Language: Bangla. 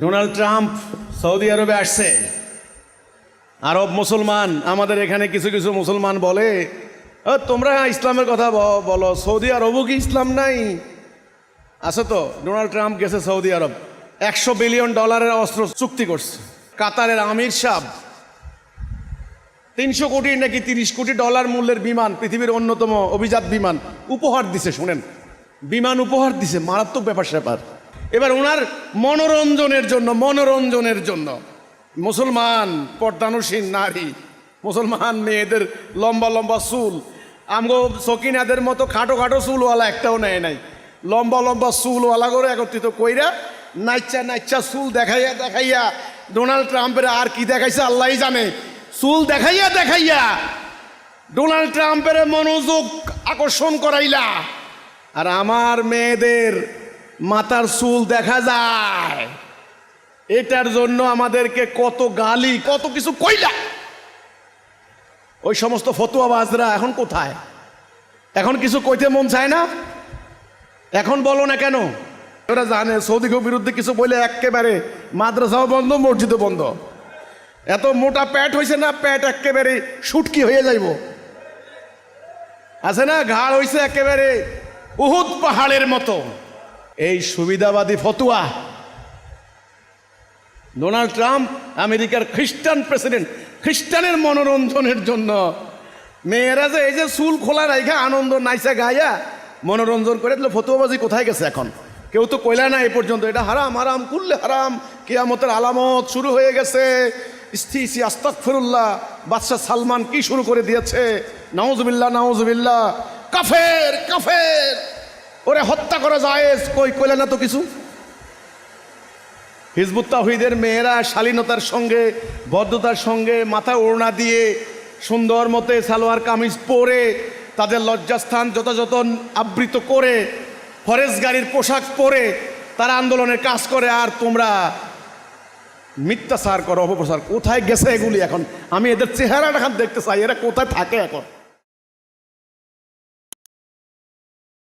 ডোনাল্ড ট্রাম্প সৌদি আরবে আসছে। আরব মুসলমান, আমাদের এখানে কিছু কিছু মুসলমান বলে তোমরা ইসলামের কথা বলো, সৌদি আরবও কি ইসলাম নাই? আছে তো। ডোনাল্ড ট্রাম্প গেছে সৌদি আরব, $100 বিলিয়ন অস্ত্র চুক্তি করছে। কাতারের আমির সাহেব 300 কোটি নাকি 30 কোটি ডলার মূল্যের বিমান, পৃথিবীর অন্যতম অভিজাত বিমান উপহার দিছে। শুনেন, বিমান উপহার দিছে, মারাত্মক ব্যাপার স্যাপার। এবার ওনার মনোরঞ্জনের জন্য মুসলমান পর্দানুসীন নারী, মুসলমান মেয়েদের লম্বা লম্বা চুল, আমগো সকিনাদের মতো খাটো খাটো চুলওয়ালা একটাও নেয় নাই, লম্বা লম্বা চুলওয়ালা করে একত্রিত কইরা নাইচা চুল দেখাইয়া ডোনাল্ড ট্রাম্পের আর কি দেখাইছে আল্লাহই জানে। চুল দেখাইয়া ডোনাল্ড ট্রাম্পের মনোযোগ আকর্ষণ করাইলা, আর আমার মেয়েদের মাথার চুল দেখা যায়। এটার জন্য আমাদেরকে কত গালি, কত কিছু কইলা। ওই সমস্ত ফতুয়াবাজরা এখন কোথায়? এখন কিছু কইতে মন চায় না? এখন বলো না কেন? ওরা জানে সৌদির বিরুদ্ধে কিছু বলে একেবারে মাদ্রাসাও বন্ধ, মসজিদও বন্ধ। এত মোটা প্যাট হয়েছে না, প্যাট একেবারে শুটকি হয়ে যাইব। আছে না, ঘাড় হয়েছে একেবারে উহুদ পাহাড়ের মতো। এই সুবিধাবাদী ফতুয়া ডোনাল্ড ট্রাম্প, আমেরিকার খ্রিস্টান প্রেসিডেন্ট, খ্রিস্টানের মনোরঞ্জনের জন্য মেয়েরা যে এই যে চুল খোলা রাইখা আনন্দ নাইচা গাইয়া মনোরঞ্জন করে দিল। ফতুয়াবাজি কোথায় গেছে এখন? কেউ তো কইলা না এ পর্যন্ত এটা হারাম, হারাম কুল্লে হারাম, কিয়ামতের আলামত শুরু হয়ে গেছে। ইস্তিসি আস্তাগফিরুল্লাহ, বাদশাহ সালমান কি শুরু করে দিয়েছে, নাউজুবিল্লাহ, কাফের ওরে হত্যা করা জায়েজ, কইলা না তো কিছু। হিজবুত তাওহীদের মেয়েরা শালীনতার সঙ্গে, ভদ্রতার সঙ্গে মাথা ওড়না দিয়ে সুন্দর মতে সালোয়ার কামিজ পরে তাদের লজ্জাস্থান যথাযথ আবৃত করে ফরেস্ট গাড়ির পোশাক পরে তারা আন্দোলনের কাজ করে, আর তোমরা মিথ্যাচার করো, অপপ্রচার। কোথায় গেছে এগুলি এখন? আমি এদের চেহারাটা দেখতে চাই, এরা কোথায় থাকে এখন?